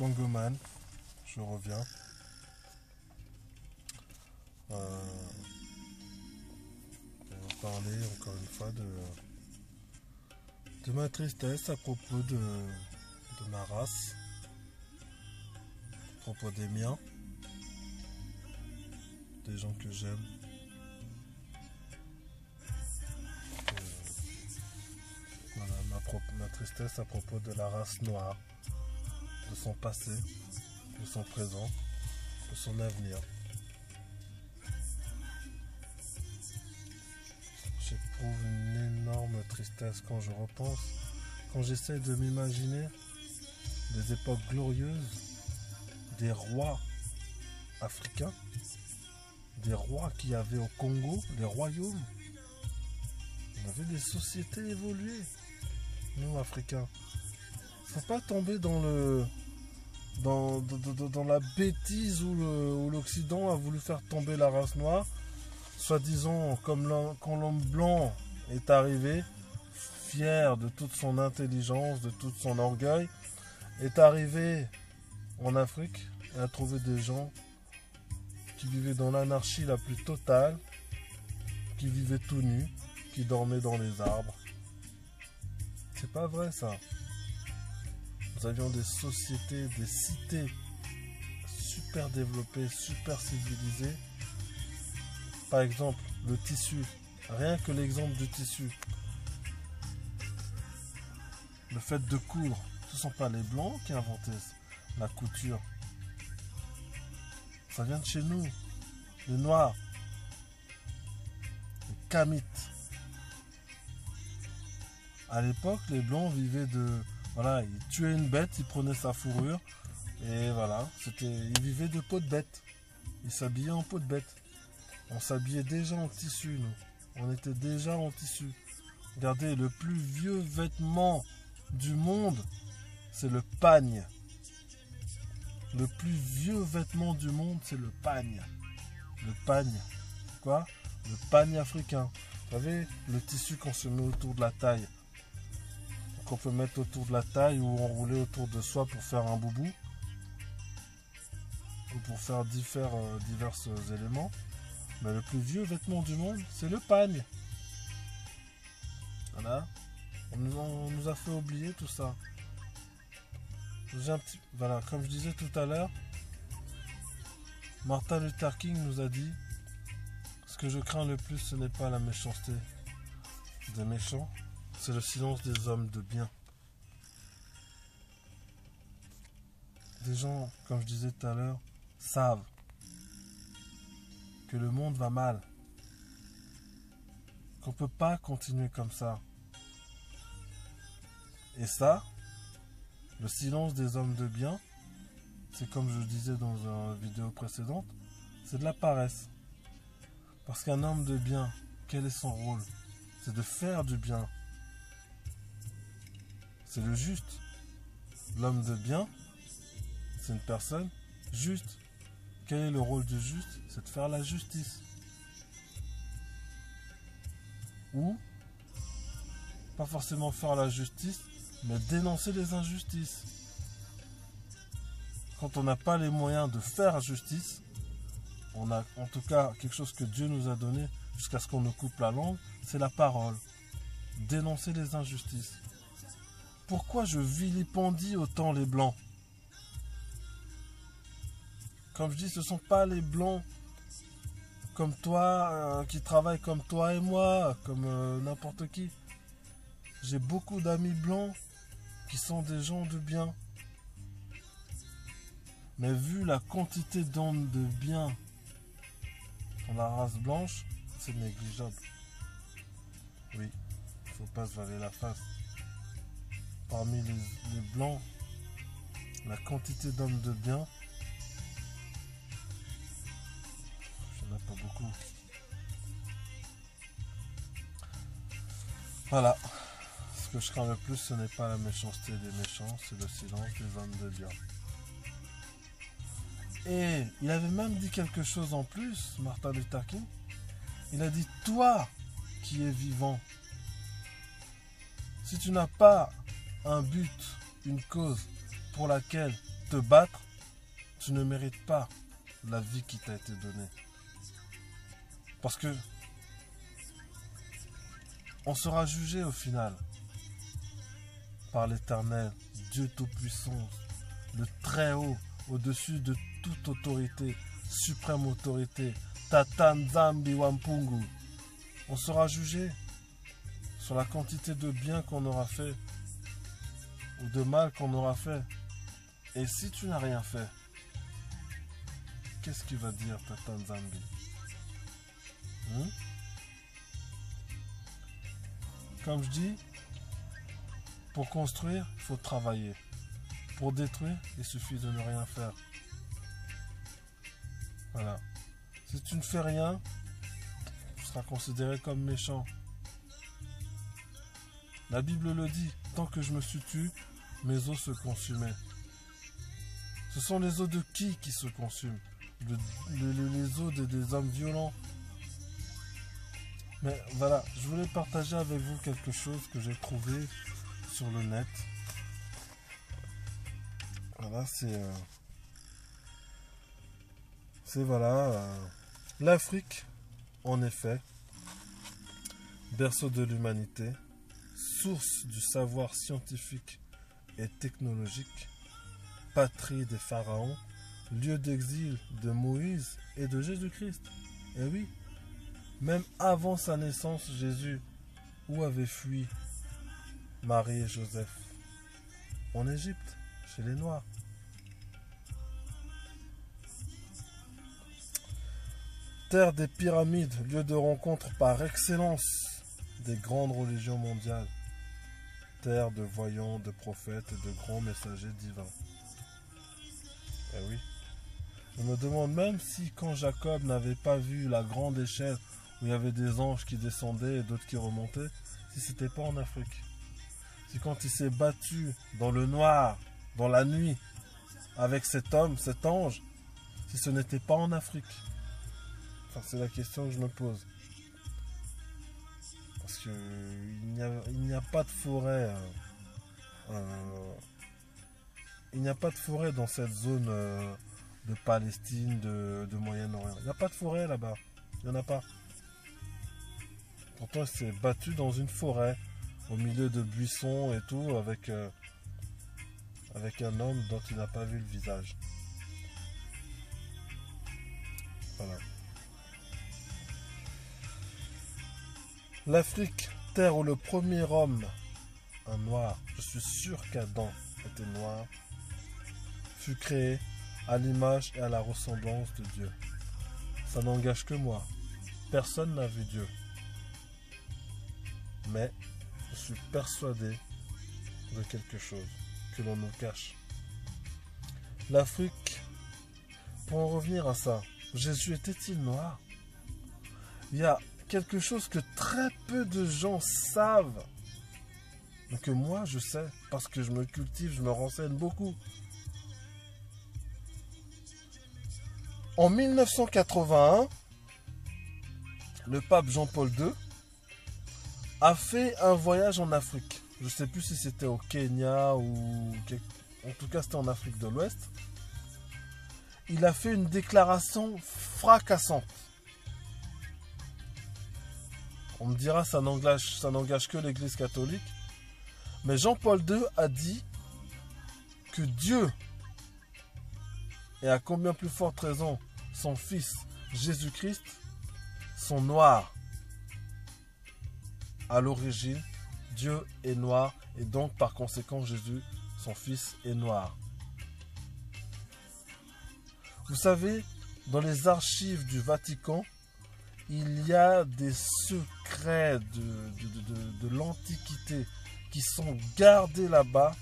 Congoman, je reviens. On va parler encore une fois de ma tristesse à propos de ma race, à propos des miens, des gens que j'aime. Voilà, ma tristesse à propos de la race noire, de son passé, de son présent, de son avenir. J'éprouve une énorme tristesse quand je repense, quand j'essaie de m'imaginer des époques glorieuses, des rois africains, des rois qu'il y avait au Congo, des royaumes. On avait des sociétés évoluées, nous Africains. Il ne faut pas tomber dans la bêtise où l'Occident a voulu faire tomber la race noire, soi-disant quand l'homme blanc est arrivé, fier de toute son intelligence, de tout son orgueil, est arrivé en Afrique et a trouvé des gens qui vivaient dans l'anarchie la plus totale, qui vivaient tout nus, qui dormaient dans les arbres. C'est pas vrai ça. Nous avions des sociétés, des cités super développées, super civilisées. Par exemple, le tissu. Rien que l'exemple du tissu. Le fait de coudre. Ce ne sont pas les blancs qui inventaient la couture. Ça vient de chez nous. Les noirs. Les kamites. À l'époque, les blancs vivaient de... Voilà, ils tuaient une bête, ils prenaient sa fourrure. Et voilà, ils vivaient de peau de bête. Ils s'habillaient en peau de bête. On s'habillait déjà en tissu, nous. On était déjà en tissu. Regardez, le plus vieux vêtement du monde, c'est le pagne. Le plus vieux vêtement du monde, c'est le pagne. Le pagne. Quoi? Le pagne africain. Vous savez, le tissu qu'on se met autour de la taille. Qu'on peut mettre autour de la taille ou enrouler autour de soi pour faire un boubou. Ou pour faire divers éléments. Mais le plus vieux vêtement du monde, c'est le pagne. Voilà. On nous a fait oublier tout ça. Voilà, comme je disais tout à l'heure, Martin Luther King nous a dit: ce que je crains le plus, ce n'est pas la méchanceté des méchants, c'est le silence des hommes de bien. Des gens, comme je disais tout à l'heure, savent que le monde va mal, qu'on ne peut pas continuer comme ça. Et ça, le silence des hommes de bien, c'est comme je disais dans une vidéo précédente, c'est de la paresse. Parce qu'un homme de bien, quel est son rôle? C'est de faire du bien. C'est le juste. L'homme de bien, c'est une personne juste. Quel est le rôle du juste? C'est de faire la justice. Ou, pas forcément faire la justice, mais dénoncer les injustices. Quand on n'a pas les moyens de faire justice, on a en tout cas quelque chose que Dieu nous a donné jusqu'à ce qu'on nous coupe la langue, c'est la parole. Dénoncer les injustices. Pourquoi je vilipendie autant les blancs? Comme je dis, ce ne sont pas les blancs comme toi, qui travaillent comme toi et moi, comme n'importe qui. J'ai beaucoup d'amis blancs qui sont des gens de bien. Mais vu la quantité d'hommes de bien dans la race blanche, c'est négligeable. Oui, il ne faut pas se valer la face. Parmi les blancs, la quantité d'hommes de bien, il n'y en a pas beaucoup. Voilà. Ce que je crains le plus, ce n'est pas la méchanceté des méchants, c'est le silence des hommes de bien. Et il avait même dit quelque chose en plus, Martin Luther King. Il a dit: toi qui es vivant, si tu n'as pas un but, une cause pour laquelle te battre, tu ne mérites pas la vie qui t'a été donnée. Parce que on sera jugé au final par l'Éternel, Dieu Tout-Puissant, le Très-Haut, au-dessus de toute autorité, suprême autorité, Tata Nzambi Wampungu. On sera jugé sur la quantité de bien qu'on aura fait ou de mal qu'on aura fait. Et si tu n'as rien fait, qu'est-ce qu'il va dire Tata Nzambi? Comme je dis, pour construire, il faut travailler. Pour détruire, il suffit de ne rien faire. Voilà. Si tu ne fais rien, tu seras considéré comme méchant. La Bible le dit, tant que je me suis tué, mes os se consumaient. Ce sont les os de qui se consument? Les os des hommes violents. Mais voilà, je voulais partager avec vous quelque chose que j'ai trouvé sur le net. Voilà, c'est voilà, l'Afrique, en effet, berceau de l'humanité, source du savoir scientifique et technologique, patrie des pharaons, lieu d'exil de Moïse et de Jésus-Christ. Et oui, même avant sa naissance, Jésus, où avait fui Marie et Joseph? En Égypte, chez les Noirs. Terre des pyramides, lieu de rencontre par excellence des grandes religions mondiales. Terre de voyants, de prophètes et de grands messagers divins. Eh oui. Je me demande même si quand Jacob n'avait pas vu la grande échelle où il y avait des anges qui descendaient et d'autres qui remontaient, si c'était pas en Afrique. Si quand il s'est battu dans le noir, dans la nuit, avec cet homme, cet ange, si ce n'était pas en Afrique. Enfin, c'est la question que je me pose. Parce que il n'y a pas de forêt. Il n'y a pas de forêt dans cette zone de Palestine, de Moyen-Orient. Il n'y a pas de forêt là-bas. Il n'y en a pas. Pourtant, il s'est battu dans une forêt, au milieu de buissons et tout, avec un homme dont il n'a pas vu le visage. Voilà. L'Afrique, terre où le premier homme, un noir, je suis sûr qu'Adam était noir, fut créé à l'image et à la ressemblance de Dieu. Ça n'engage que moi. Personne n'a vu Dieu. Mais je suis persuadé de quelque chose que l'on nous cache. L'Afrique, pour en revenir à ça, Jésus était-il noir? Il y a quelque chose que très peu de gens savent, mais que moi je sais, parce que je me cultive, je me renseigne beaucoup. En 1981, le pape Jean-Paul II a fait un voyage en Afrique. Je ne sais plus si c'était au Kenya ou... En tout cas, c'était en Afrique de l'Ouest. Il a fait une déclaration fracassante. On me dira, ça n'engage que l'Église catholique. Mais Jean-Paul II a dit que Dieu, et à combien plus forte raison, son Fils Jésus-Christ, sont noirs. À l'origine, Dieu est noir et donc par conséquent Jésus, son Fils, est noir. Vous savez, dans les archives du Vatican, il y a des secrets de l'Antiquité qui sont gardés là-bas.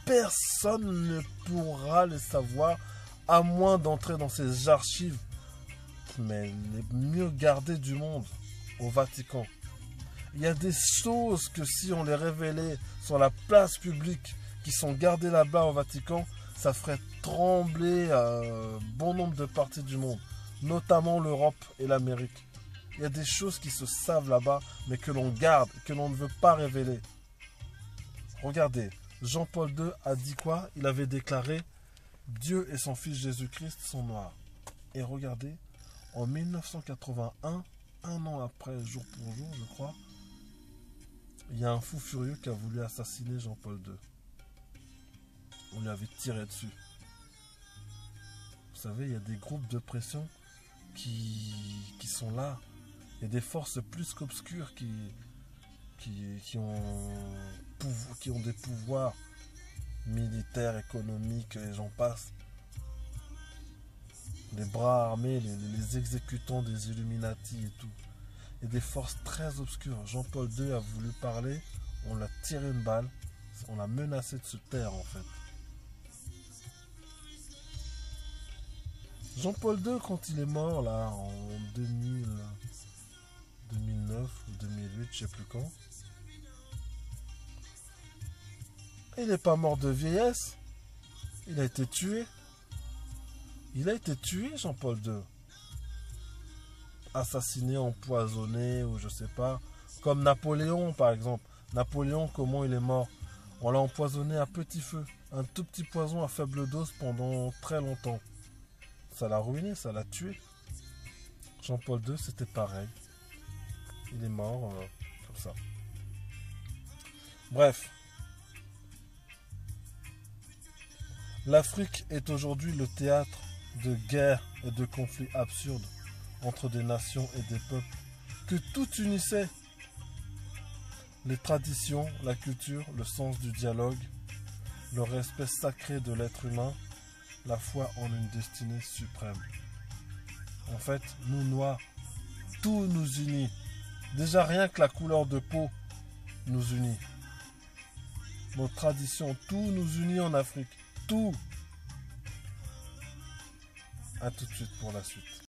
Personne ne pourra les savoir à moins d'entrer dans ces archives, mais les mieux gardées du monde, au Vatican. Il y a des choses que si on les révélait sur la place publique, qui sont gardées là-bas au Vatican, ça ferait trembler bon nombre de parties du monde, notamment l'Europe et l'Amérique. Il y a des choses qui se savent là-bas, mais que l'on garde, que l'on ne veut pas révéler. Regardez, Jean-Paul II a dit quoi? Il avait déclaré Dieu et son fils Jésus-Christ sont noirs. Et regardez, en 1981, un an après, jour pour jour, je crois, il y a un fou furieux qui a voulu assassiner Jean-Paul II. On lui avait tiré dessus. Vous savez, il y a des groupes de pression qui sont là. Il y a des forces plus qu'obscures qui ont des pouvoirs militaires, économiques, et j'en passe. Les bras armés, les exécutants des Illuminati et tout. Il y a des forces très obscures. Jean-Paul II a voulu parler, on l'a tiré une balle, on l'a menacé de se taire en fait. Jean-Paul II, quand il est mort là en 2009 ou 2008, je sais plus quand, il n'est pas mort de vieillesse, il a été tué. Il a été tué, Jean-Paul II. Assassiné, empoisonné, ou je sais pas. Comme Napoléon, par exemple. Napoléon, comment il est mort? On l'a empoisonné à petit feu. Un tout petit poison à faible dose pendant très longtemps. Ça l'a ruiné, ça l'a tué. Jean-Paul II, c'était pareil. Il est mort comme ça. Bref. L'Afrique est aujourd'hui le théâtre de guerres et de conflits absurdes entre des nations et des peuples que tout unissait. Les traditions, la culture, le sens du dialogue, le respect sacré de l'être humain, la foi en une destinée suprême. En fait, nous Noirs, tout nous unit. Déjà rien que la couleur de peau nous unit. Nos traditions, tout nous unit en Afrique. Tout. A tout de suite pour la suite.